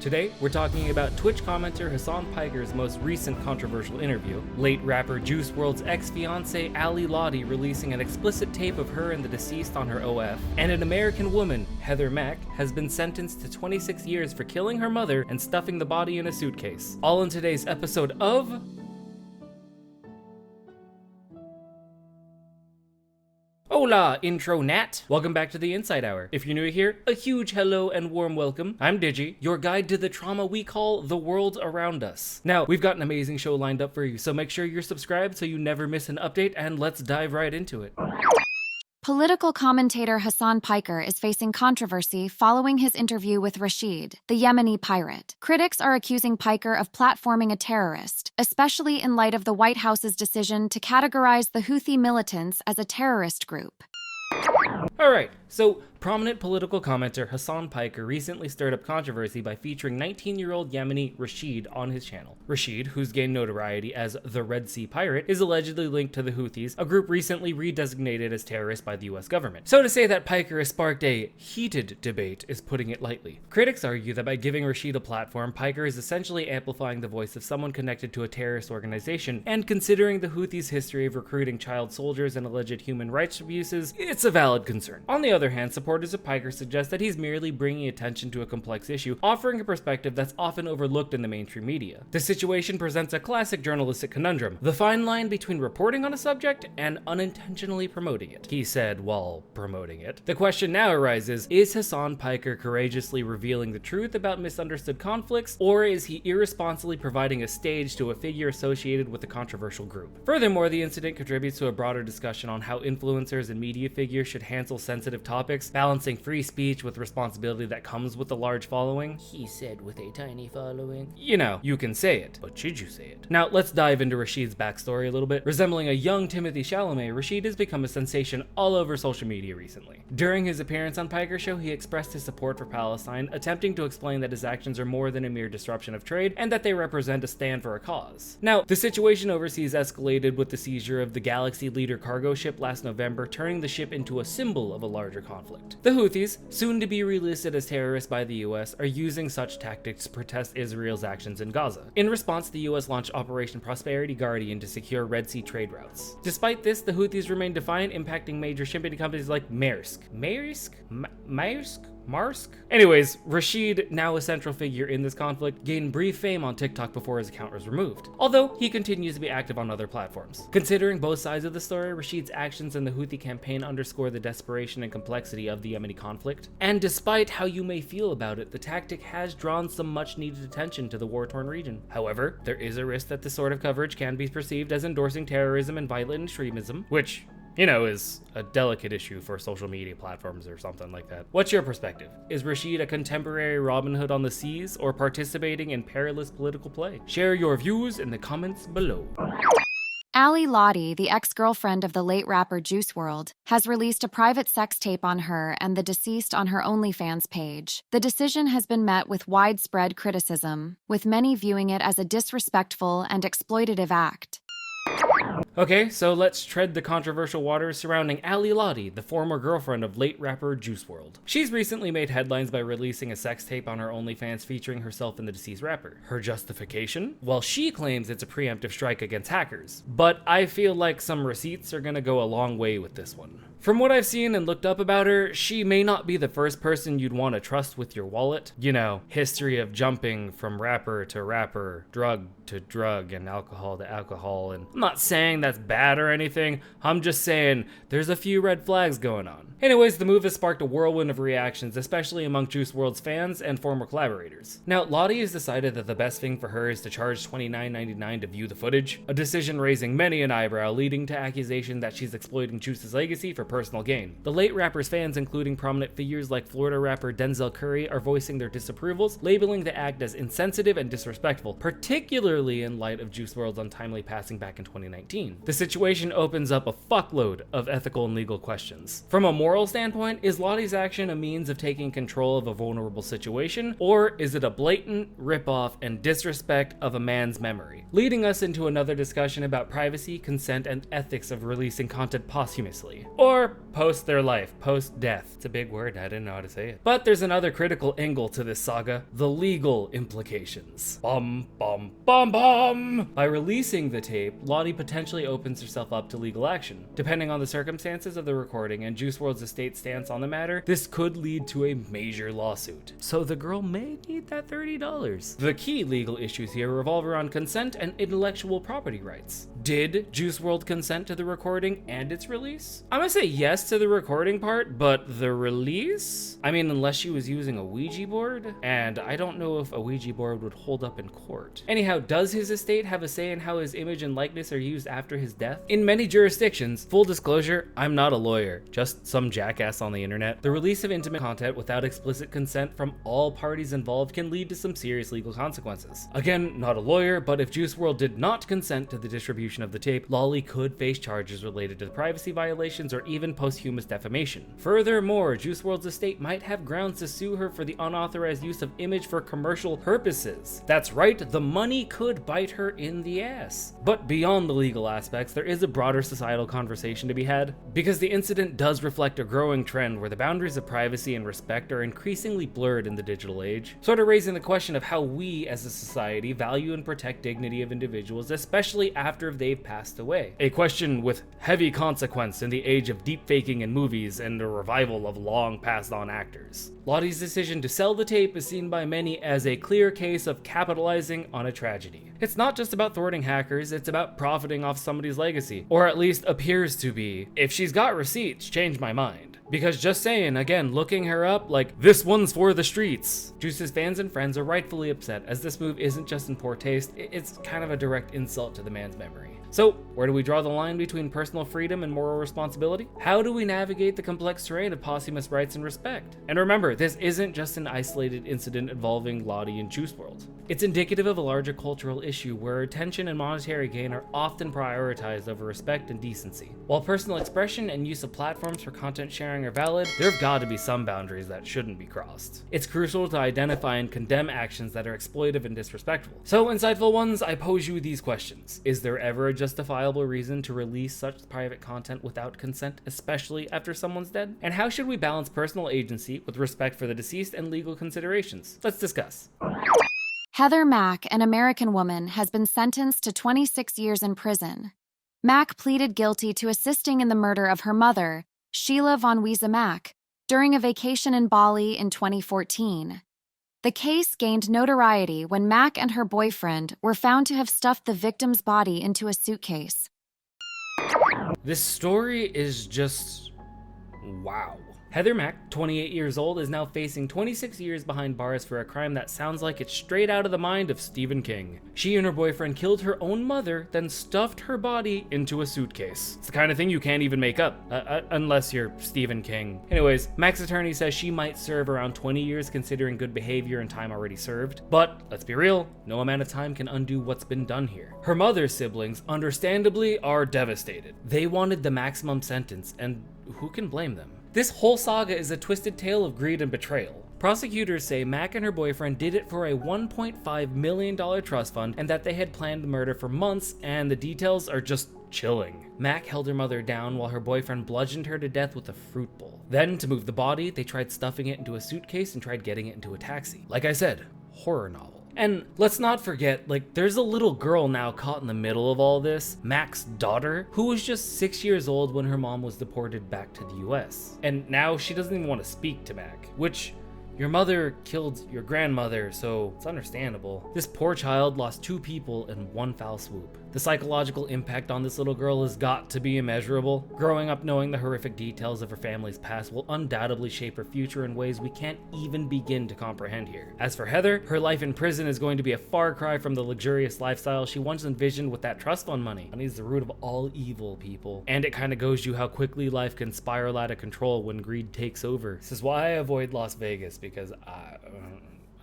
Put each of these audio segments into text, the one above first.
Today, we're talking about Twitch commenter Hasan Piker's most recent controversial interview, late rapper Juice WRLD's ex-fiancé Ally Lotti releasing an explicit tape of her and the deceased on her OF, and an American woman, Mack, has been sentenced to 26 years for killing her mother and stuffing the body in a suitcase. All in today's episode of Hola, intro Nat! Welcome back to the Insight Hour. If you're new here, a huge hello and warm welcome. I'm Digi, your guide to the trauma we call the world around us. Now, we've got an amazing show lined up for you, so make sure you're subscribed so you never miss an update, and let's dive right into it. Political commentator Hasan Piker is facing controversy following his interview with Rashid, the Yemeni pirate. Critics are accusing Piker of platforming a terrorist, especially in light of the White House's decision to categorize the Houthi militants as a terrorist group. Alright, so prominent political commenter Hasan Piker recently stirred up controversy by featuring 19-year-old Yemeni Rashid on his channel. Rashid, who's gained notoriety as the Red Sea Pirate, is allegedly linked to the Houthis, a group recently redesignated as terrorists by the US government. So to say that Piker has sparked a heated debate is putting it lightly. Critics argue that by giving Rashid a platform, Piker is essentially amplifying the voice of someone connected to a terrorist organization, and considering the Houthis' history of recruiting child soldiers and alleged human rights abuses, it's a valid concern. On the other hand, supporters of Piker suggest that he's merely bringing attention to a complex issue, offering a perspective that's often overlooked in the mainstream media. The situation presents a classic journalistic conundrum, the fine line between reporting on a subject and unintentionally promoting it, he said while promoting it. The question now arises, is Hasan Piker courageously revealing the truth about misunderstood conflicts, or is he irresponsibly providing a stage to a figure associated with a controversial group? Furthermore, the incident contributes to a broader discussion on how influencers and media figures should handle sensitive topics, balancing free speech with responsibility that comes with a large following. He said with a tiny following. You know, you can say it, but should you say it? Now, let's dive into Rashid's backstory a little bit. Resembling a young Timothée Chalamet, Rashid has become a sensation all over social media recently. During his appearance on Piker's show, he expressed his support for Palestine, attempting to explain that his actions are more than a mere disruption of trade and that they represent a stand for a cause. Now, the situation overseas escalated with the seizure of the Galaxy Leader cargo ship last November, turning the ship into a symbol of a larger conflict. The Houthis, soon to be relisted as terrorists by the US, are using such tactics to protest Israel's actions in Gaza. In response, the US launched Operation Prosperity Guardian to secure Red Sea trade routes. Despite this, the Houthis remain defiant, impacting major shipping companies like Maersk. Anyways, Rashid, now a central figure in this conflict, gained brief fame on TikTok before his account was removed, although he continues to be active on other platforms. Considering both sides of the story, Rashid's actions in the Houthi campaign underscore the desperation and complexity of the Yemeni conflict. And despite how you may feel about it, the tactic has drawn some much needed attention to the war-torn region. However, there is a risk that this sort of coverage can be perceived as endorsing terrorism and violent extremism, which, you know, is a delicate issue for social media platforms or something like that. What's your perspective? Is Rashid a contemporary Robin Hood on the seas or participating in perilous political play? Share your views in the comments below. Ally Lotti, the ex-girlfriend of the late rapper Juice WRLD, has released a private sex tape on her and the deceased on her OnlyFans page. The decision has been met with widespread criticism, with many viewing it as a disrespectful and exploitative act. Okay, so let's tread the controversial waters surrounding Ally Lotti, the former girlfriend of late rapper Juice WRLD. She's recently made headlines by releasing a sex tape on her OnlyFans featuring herself and the deceased rapper. Her justification? Well, she claims it's a preemptive strike against hackers, but I feel like some receipts are gonna go a long way with this one. From what I've seen and looked up about her, she may not be the first person you'd want to trust with your wallet. You know, history of jumping from rapper to rapper, drug to drug, and alcohol to alcohol, and I'm not saying that's bad or anything, I'm just saying there's a few red flags going on. Anyways, the move has sparked a whirlwind of reactions, especially among Juice WRLD's fans and former collaborators. Now, Lotti has decided that the best thing for her is to charge $29.99 to view the footage, a decision raising many an eyebrow, leading to accusation that she's exploiting Juice's legacy for personal gain. The late rapper's fans, including prominent figures like Florida rapper Denzel Curry, are voicing their disapprovals, labeling the act as insensitive and disrespectful, particularly in light of Juice WRLD's untimely passing back in 2019. addition, the situation opens up a fuckload of ethical and legal questions. From a moral standpoint, is Lotti's action a means of taking control of a vulnerable situation, or is it a blatant ripoff and disrespect of a man's memory? Leading us into another discussion about privacy, consent, and ethics of releasing content posthumously. Or post their life, post-death. It's a big word, I didn't know how to say it. But there's another critical angle to this saga, the legal implications. Bum, bum, bum, bum! By releasing the tape, Lotti potentially opens herself up to legal action. Depending on the circumstances of the recording and Juice WRLD's estate stance on the matter, this could lead to a major lawsuit. So the girl may need that $30. The key legal issues here revolve around consent and intellectual property rights. Did Juice WRLD consent to the recording and its release? I'm gonna say yes to the recording part, but the release? I mean, unless she was using a Ouija board, and I don't know if a Ouija board would hold up in court. Anyhow, does his estate have a say in how his image and likeness are used after his death? In many jurisdictions, full disclosure, I'm not a lawyer, just some jackass on the internet, the release of intimate content without explicit consent from all parties involved can lead to some serious legal consequences. Again, not a lawyer, but if Juice WRLD did not consent to the distribution of the tape, Lolly could face charges related to privacy violations or even posthumous defamation. Furthermore, Juice WRLD's estate might have grounds to sue her for the unauthorized use of image for commercial purposes. That's right, the money could bite her in the ass. But beyond the legal aspects, there is a broader societal conversation to be had, because the incident does reflect a growing trend where the boundaries of privacy and respect are increasingly blurred in the digital age, sort of raising the question of how we as a society value and protect dignity of individuals, especially after they've passed away. A question with heavy consequence in the age of deepfaking in movies and the revival of long passed on actors. Lotti's decision to sell the tape is seen by many as a clear case of capitalizing on a tragedy. It's not just about thwarting hackers, it's about profiting off somebody's legacy, or at least appears to be. If she's got receipts, change my mind. Because just saying, again, looking her up, like, this one's for the streets. Juice's fans and friends are rightfully upset, as this move isn't just in poor taste, it's kind of a direct insult to the man's memory. So, where do we draw the line between personal freedom and moral responsibility? How do we navigate the complex terrain of posthumous rights and respect? And remember, this isn't just an isolated incident involving Lotti and Juice WRLD. It's indicative of a larger cultural issue where attention and monetary gain are often prioritized over respect and decency. While personal expression and use of platforms for content sharing are valid, there have got to be some boundaries that shouldn't be crossed. It's crucial to identify and condemn actions that are exploitive and disrespectful. So, insightful ones, I pose you these questions. Is there ever a justifiable reason to release such private content without consent, especially after someone's dead? And how should we balance personal agency with respect for the deceased and legal considerations? Let's discuss. Heather Mack, an American woman, has been sentenced to 26 years in prison. Mack pleaded guilty to assisting in the murder of her mother, Sheila von Wiese Mack, during a vacation in Bali in 2014. The case gained notoriety when Mack and her boyfriend were found to have stuffed the victim's body into a suitcase. This story is just wow. Heather Mack, 28 years old, is now facing 26 years behind bars for a crime that sounds like it's straight out of the mind of Stephen King. She and her boyfriend killed her own mother, then stuffed her body into a suitcase. It's the kind of thing you can't even make up, unless you're Stephen King. Anyways, Mack's attorney says she might serve around 20 years considering good behavior and time already served. But, let's be real, no amount of time can undo what's been done here. Her mother's siblings, understandably, are devastated. They wanted the maximum sentence, and who can blame them? This whole saga is a twisted tale of greed and betrayal. Prosecutors say Mack and her boyfriend did it for a $1.5 million trust fund and that they had planned the murder for months, and the details are just chilling. Mack held her mother down while her boyfriend bludgeoned her to death with a fruit bowl. Then, to move the body, they tried stuffing it into a suitcase and tried getting it into a taxi. Like I said, horror novel. And let's not forget, like, there's a little girl now caught in the middle of all this, Mack's daughter, who was just 6 years old when her mom was deported back to the US. And now she doesn't even want to speak to Mack, which, your mother killed your grandmother, so it's understandable. This poor child lost 2 people in one foul swoop. The psychological impact on this little girl has got to be immeasurable. Growing up knowing the horrific details of her family's past will undoubtedly shape her future in ways we can't even begin to comprehend here. As for Heather, her life in prison is going to be a far cry from the luxurious lifestyle she once envisioned with that trust fund money. Money is the root of all evil, people. And it kind of goes you how quickly life can spiral out of control when greed takes over. This is why I avoid Las Vegas, because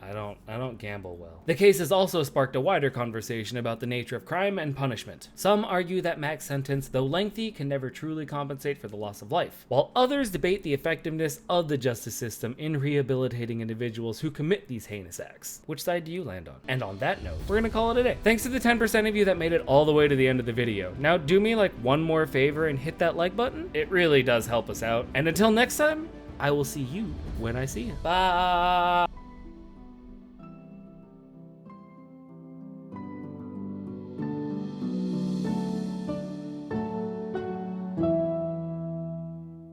I don't gamble well. The case has also sparked a wider conversation about the nature of crime and punishment. Some argue that Mack's sentence, though lengthy, can never truly compensate for the loss of life, while others debate the effectiveness of the justice system in rehabilitating individuals who commit these heinous acts. Which side do you land on? And on that note, we're gonna call it a day. Thanks to the 10% of you that made it all the way to the end of the video. Now do me like one more favor and hit that like button. It really does help us out. And until next time, I will see you when I see you. Bye!